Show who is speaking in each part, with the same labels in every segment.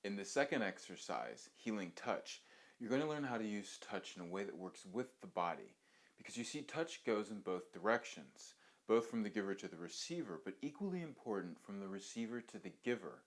Speaker 1: In the second exercise, Healing Touch, you're going to learn how to use touch in a way that works with the body. Because you see, touch goes in both directions, both from the giver to the receiver, but equally important from the receiver to the giver.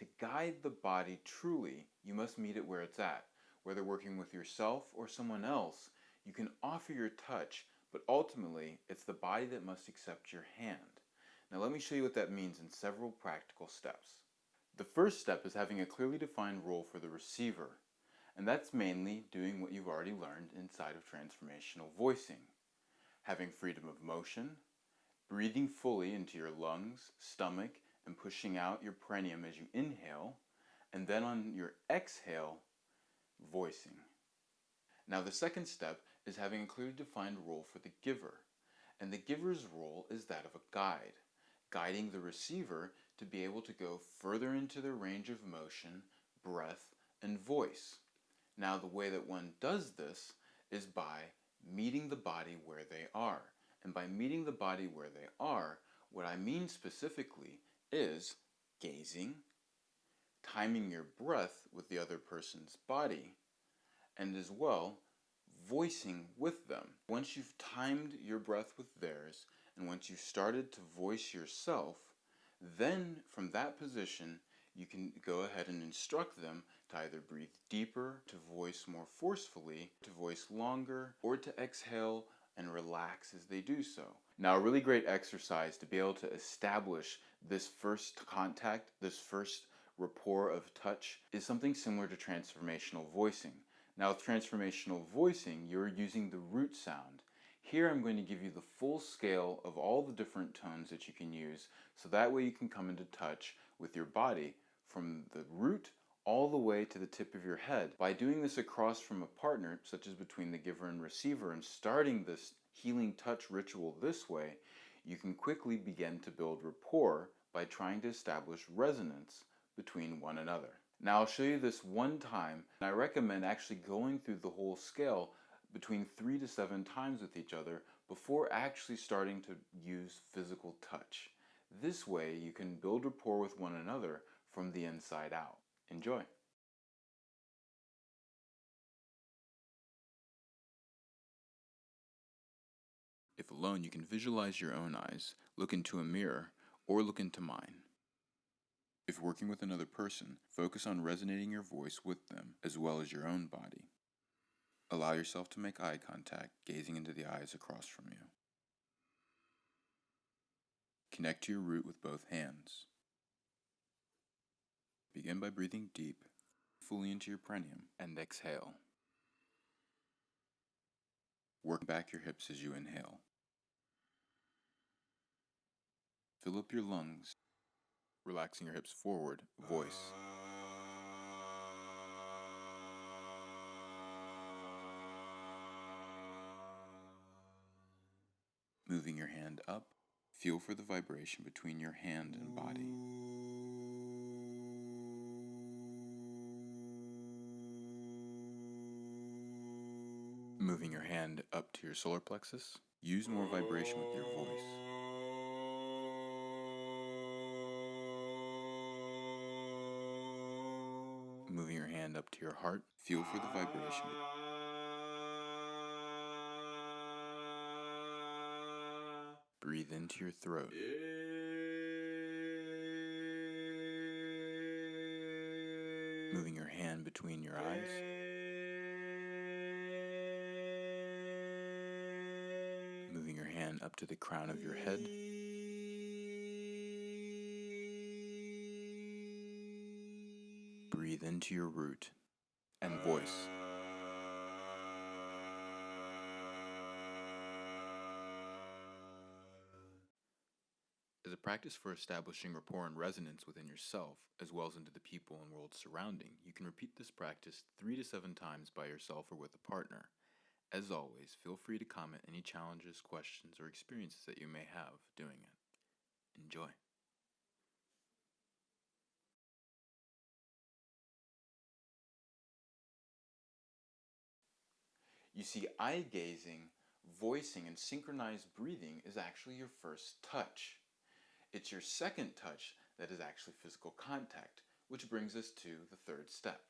Speaker 1: To guide the body truly, you must meet it where it's at. Whether working with yourself or someone else, you can offer your touch, but ultimately, it's the body that must accept your hand. Now let me show you what that means in several practical steps. The first step is having a clearly defined role for the receiver, and that's mainly doing what you've already learned inside of transformational voicing. Having freedom of motion, breathing fully into your lungs, stomach, and pushing out your perineum as you inhale, and then on your exhale, voicing. Now the second step is having a clearly defined role for the giver, and the giver's role is that of a guide, guiding the receiver to be able to go further into their range of motion, breath, and voice. Now the way that one does this is by meeting the body where they are. And by meeting the body where they are, what I mean specifically is gazing, timing your breath with the other person's body, and as well, voicing with them. Once you've timed your breath with theirs, and once you've started to voice yourself, then from that position, you can go ahead and instruct them to either breathe deeper, to voice more forcefully, to voice longer, or to exhale and relax as they do so. Now, a really great exercise to be able to establish this first contact, this first rapport of touch, is something similar to transformational voicing. Now, with transformational voicing, you're using the root sound. Here I'm going to give you the full scale of all the different tones that you can use, so that way you can come into touch with your body from the root all the way to the tip of your head. By doing this across from a partner, such as between the giver and receiver, and starting this healing touch ritual this way, you can quickly begin to build rapport by trying to establish resonance between one another. Now I'll show you this one time, and I recommend actually going through the whole scale between 3 to 7 times with each other before actually starting to use physical touch. This way you can build rapport with one another from the inside out. Enjoy! If alone, you can visualize your own eyes, look into a mirror, or look into mine. If working with another person, focus on resonating your voice with them as well as your own body. Allow yourself to make eye contact, gazing into the eyes across from you. Connect to your root with both hands. Begin by breathing deep, fully into your perineum, and exhale. Work back your hips as you inhale. Fill up your lungs, relaxing your hips forward, voice. Moving your hand up, feel for the vibration between your hand and body. Moving your hand up to your solar plexus, use more vibration with your voice. Moving your hand up to your heart, feel for the vibration. Breathe into your throat. Moving your hand between your eyes. Moving your hand up to the crown of your head. Breathe into your root and voice. As a practice for establishing rapport and resonance within yourself, as well as into the people and world surrounding, you can repeat this practice 3 to 7 times by yourself or with a partner. As always, feel free to comment any challenges, questions, or experiences that you may have doing it. Enjoy. You see, eye gazing, voicing, and synchronized breathing is actually your first touch. It's your second touch that is actually physical contact, which brings us to the third step.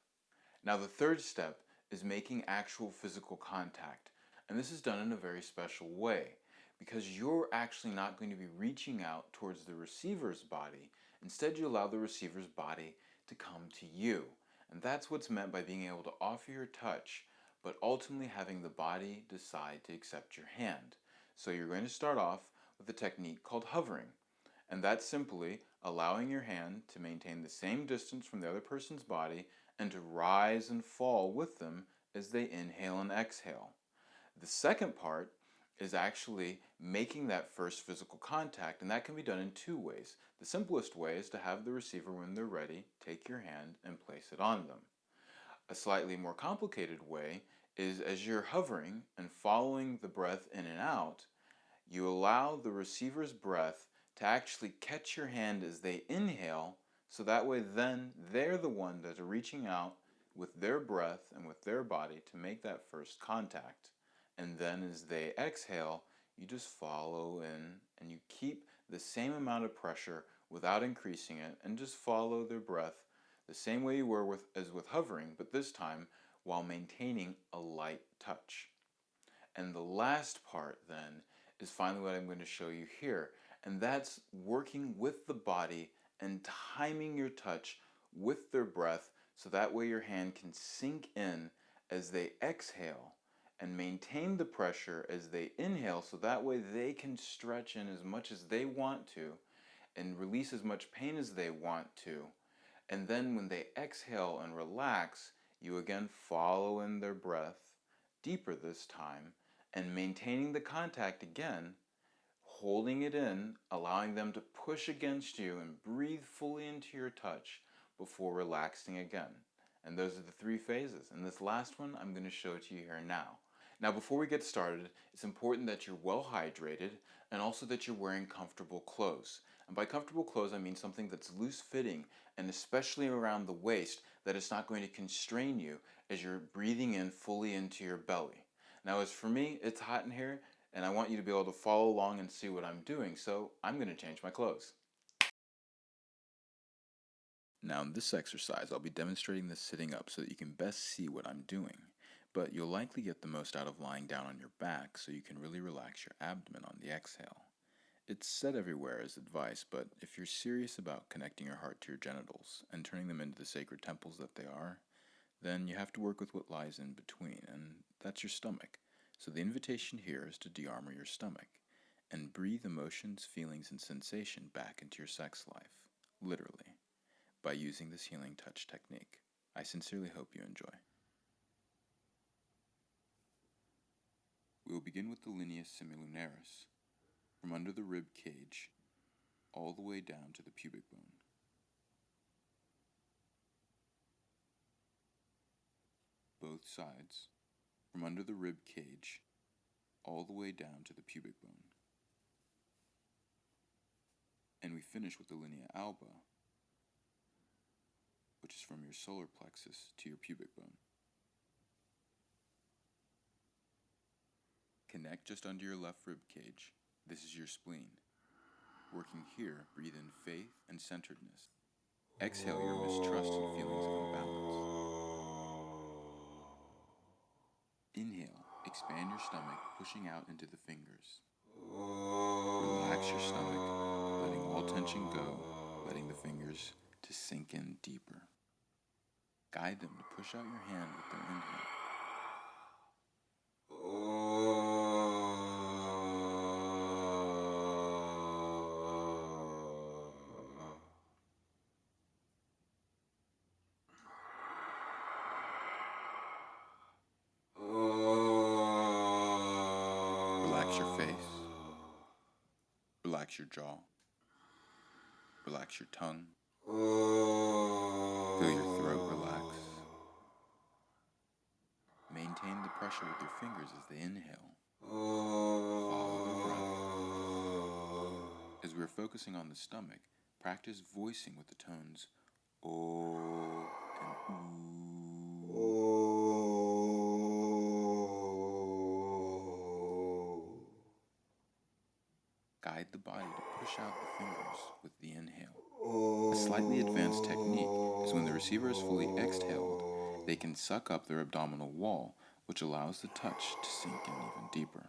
Speaker 1: Now, the third step is making actual physical contact, and this is done in a very special way because you're actually not going to be reaching out towards the receiver's body. Instead, you allow the receiver's body to come to you. And that's what's meant by being able to offer your touch, but ultimately having the body decide to accept your hand. So you're going to start off with a technique called hovering. And that's simply allowing your hand to maintain the same distance from the other person's body and to rise and fall with them as they inhale and exhale. The second part is actually making that first physical contact, and that can be done in two ways. The simplest way is to have the receiver, when they're ready, take your hand and place it on them. A slightly more complicated way is, as you're hovering and following the breath in and out, you allow the receiver's breath to actually catch your hand as they inhale, so that way then they're the one that are reaching out with their breath and with their body to make that first contact. And then as they exhale, you just follow in and you keep the same amount of pressure without increasing it, and just follow their breath the same way you were as with hovering, but this time while maintaining a light touch. And the last part then is finally what I'm going to show you here, and that's working with the body and timing your touch with their breath, so that way your hand can sink in as they exhale and maintain the pressure as they inhale, so that way they can stretch in as much as they want to and release as much pain as they want to. And then when they exhale and relax, you again follow in their breath, deeper this time, and maintaining the contact again, holding it in, allowing them to push against you and breathe fully into your touch before relaxing again. And those are the three phases. And this last one I'm going to show to you here now. Now, before we get started, it's important that you're well hydrated and also that you're wearing comfortable clothes. And by comfortable clothes, I mean something that's loose fitting and especially around the waist, that it's not going to constrain you as you're breathing in fully into your belly. Now, as for me, it's hot in here and I want you to be able to follow along and see what I'm doing, so I'm going to change my clothes. Now, in this exercise, I'll be demonstrating this sitting up so that you can best see what I'm doing. But you'll likely get the most out of lying down on your back so you can really relax your abdomen on the exhale. It's said everywhere as advice, but if you're serious about connecting your heart to your genitals and turning them into the sacred temples that they are, then you have to work with what lies in between, and that's your stomach. So the invitation here is to de-armor your stomach and breathe emotions, feelings, and sensation back into your sex life, literally, by using this healing touch technique. I sincerely hope you enjoy. We will begin with the linea semilunaris, from under the rib cage, all the way down to the pubic bone. Both sides, from under the rib cage, all the way down to the pubic bone. And we finish with the linea alba, which is from your solar plexus to your pubic bone. Connect just under your left rib cage. This is your spleen. Working here, breathe in faith and centeredness. Exhale your mistrust and feelings of imbalance. Inhale, expand your stomach, pushing out into the fingers. Relax your stomach, letting all tension go, letting the fingers to sink in deeper. Guide them to push out your hand with their inhale. Relax your face. Relax your jaw. Relax your tongue. Feel your throat relax. Maintain the pressure with your fingers as they inhale. Follow the breath. As we're focusing on the stomach, practice voicing with the tones O and oo. guide the body to push out the fingers with the inhale. A slightly advanced technique is when the receiver is fully exhaled, they can suck up their abdominal wall, which allows the touch to sink in even deeper.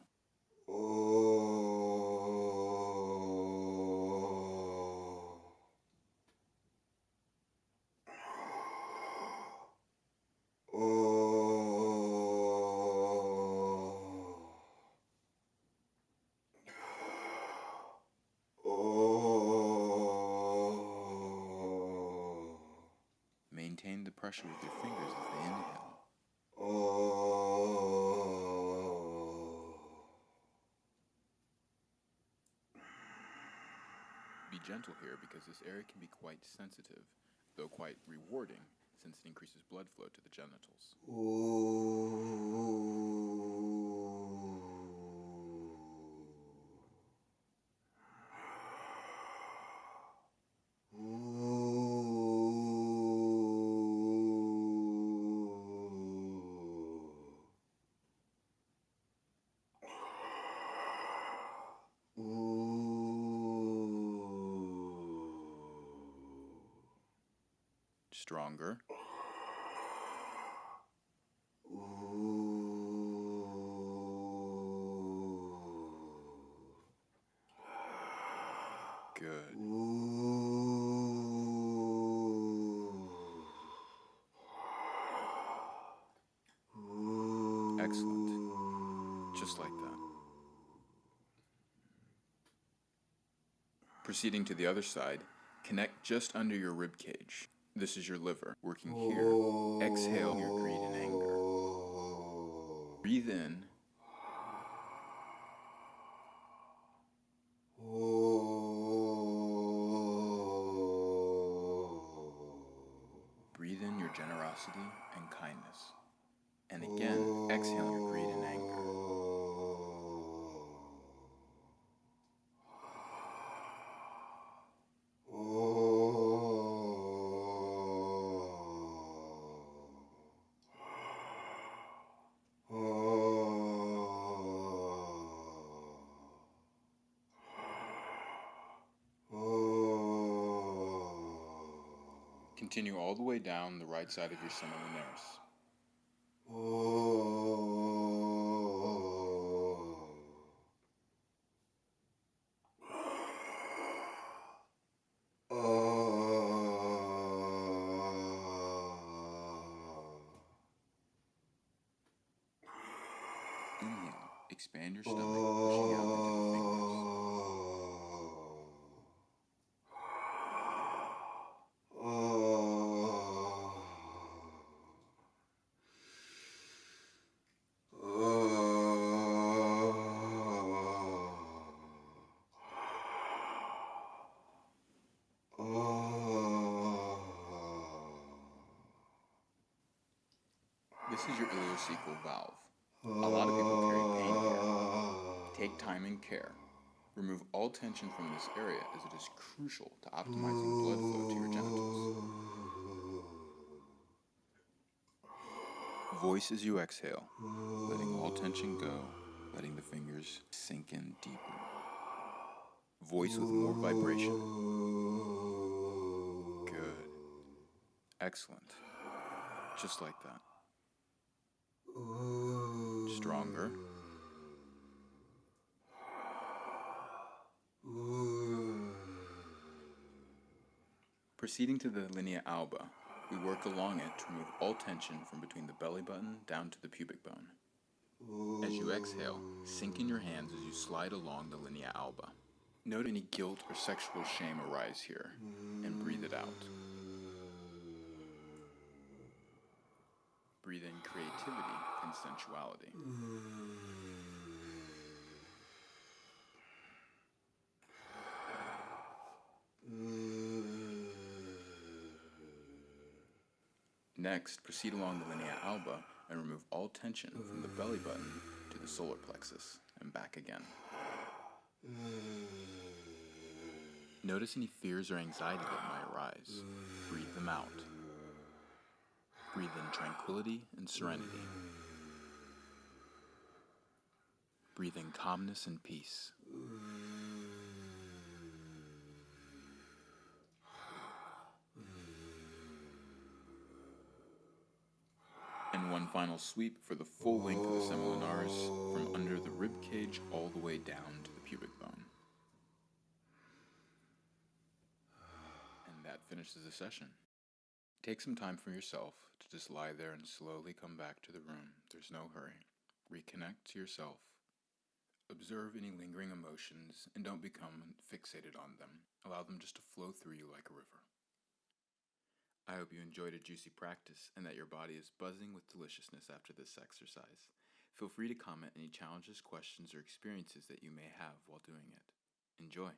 Speaker 1: Maintain the pressure with your fingers as they inhale. Be gentle here because this area can be quite sensitive, though quite rewarding since it increases blood flow to the genitals. Stronger. Good. Excellent. Just like that. Proceeding to the other side, connect just under your rib cage. This is your liver, working here. Exhale your greed and anger. Breathe in. Breathe in your generosity and kindness. And again, exhale your greed and anger. Continue all the way down the right side of your sema lunaris. Inhale, expand your stomach, pushing out into the fingers. This is your ileocecal valve. A lot of people carry pain here. Take time and care. Remove all tension from this area as it is crucial to optimizing blood flow to your genitals. Voice as you exhale, letting all tension go, letting the fingers sink in deeper. Voice with more vibration. Good. Excellent. Just like that. Stronger. Proceeding to the linea alba, we work along it to remove all tension from between the belly button down to the pubic bone. As you exhale, sink in your hands as you slide along the linea alba. Note any guilt or sexual shame arise here, and breathe it out. Breathe in creativity and sensuality. Next, proceed along the linea alba and remove all tension from the belly button to the solar plexus and back again. Notice any fears or anxiety that might arise. Breathe them out. Breathe in tranquility and serenity. Breathe in calmness and peace. final sweep for the full length of the semilunaris from under the rib cage all the way down to the pubic bone. And that finishes the session. Take some time for yourself to just lie there and slowly come back to the room. There's no hurry. Reconnect to yourself. Observe any lingering emotions and don't become fixated on them. Allow them just to flow through you like a river. I hope you enjoyed a juicy practice and that your body is buzzing with deliciousness after this exercise. Feel free to comment any challenges, questions, or experiences that you may have while doing it. Enjoy!